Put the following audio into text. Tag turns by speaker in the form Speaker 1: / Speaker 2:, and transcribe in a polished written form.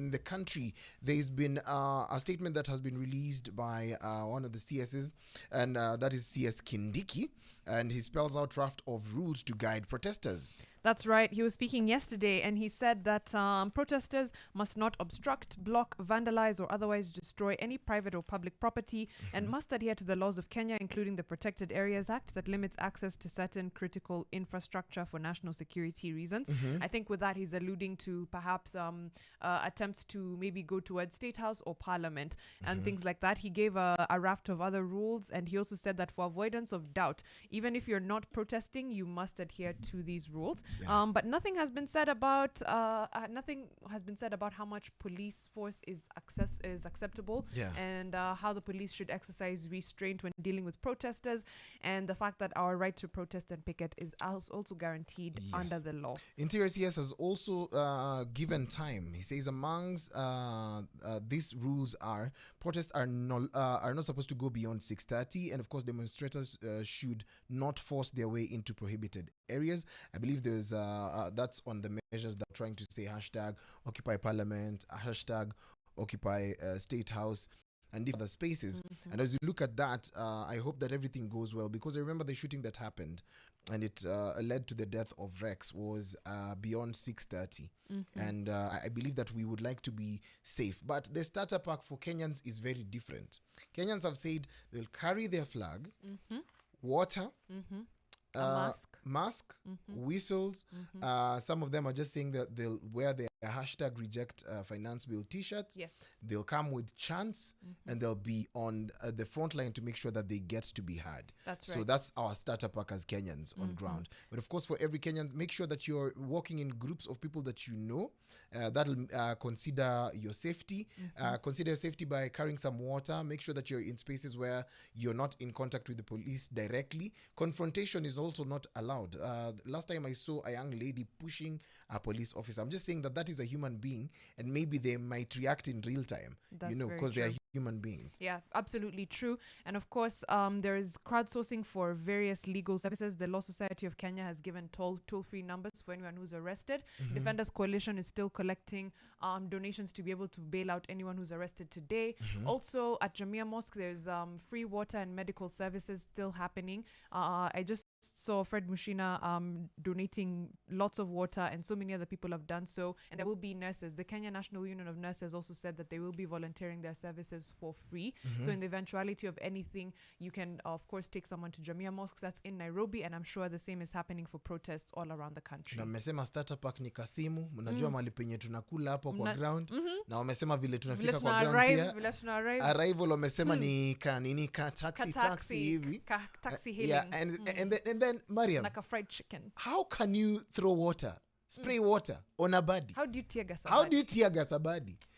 Speaker 1: in the country. There's been a statement that has been released by one of the CSs, and that is CS Kindiki, and he spells out raft of rules to guide protesters.
Speaker 2: That's right. He was speaking yesterday and he said that protesters must not obstruct, block, vandalize, or otherwise destroy any private or public property and must adhere to the laws of Kenya, including the Protected Areas Act that limits access to certain critical infrastructure for national security reasons. I think with that, he's alluding to perhaps attempts to maybe go towards State House or Parliament and things like that. He gave a raft of other rules, and he also said that for avoidance of doubt, even if you're not protesting, you must adhere to these rules.
Speaker 1: Yeah.
Speaker 2: But nothing has been said about how much police force is acceptable, and how the police should exercise restraint when dealing with protesters, and the fact that our right to protest and picket is also guaranteed under the law.
Speaker 1: Interior CS has also given time. He says amongst these rules are protests are not supposed to go beyond 6:30, and of course demonstrators should not force their way into prohibited areas. I believe there's that's on the measures that are trying to say hashtag Occupy Parliament, hashtag Occupy State House, and other spaces. And as you look at that, I hope that everything goes well, because I remember the shooting that happened and it led to the death of Rex was beyond 6:30. And I believe that we would like to be safe. But the starter pack for Kenyans is very different. Kenyans have said they'll carry their flag, water, mask, whistles. Some of them are just saying that they'll wear their hashtag reject finance bill t-shirts.
Speaker 2: Yes.
Speaker 1: They'll come with chants and they'll be on the front line to make sure that they get to be heard.
Speaker 2: That's right.
Speaker 1: So that's our starter pack as Kenyans on ground. But of course, for every Kenyan, make sure that you're walking in groups of people that you know. That'll consider your safety. Consider your safety by carrying some water. Make sure that you're in spaces where you're not in contact with the police directly. Confrontation is also not allowed. Last time I saw a young lady pushing a police officer. I'm just saying that is a human being, and maybe they might react in real time.
Speaker 2: That's
Speaker 1: because they are human beings.
Speaker 2: Yeah, absolutely true. And of course, there is crowdsourcing for various legal services. The Law Society of Kenya has given toll-free numbers for anyone who's arrested. Defenders Coalition is still collecting donations to be able to bail out anyone who's arrested today. Also, at Jamia Mosque, there's free water and medical services still happening. I just saw Fred Mushina donating lots of water, and so many other people have done so. And there will be nurses. The Kenya National Union of Nurses also said that they will be volunteering their services for free. So in the eventuality of anything, you can of course take someone to Jamia Mosque. That's in Nairobi, and I'm sure the same is happening for protests all around the country.
Speaker 1: Na mmesema starter pack ni Kasimu, mnajua mahali penye tunakula hapo kwa ground, na wamesema vile tunafika kwa ground pia.
Speaker 2: Vile tuna arrive.
Speaker 1: Arrival wamesema ni taxi hivi.
Speaker 2: Taxi hailing.
Speaker 1: Yeah, and then Mariam,
Speaker 2: like a fried chicken.
Speaker 1: how can you throw water, spray water on a body?
Speaker 2: How do you tear gas?
Speaker 1: How do you tear gas a body?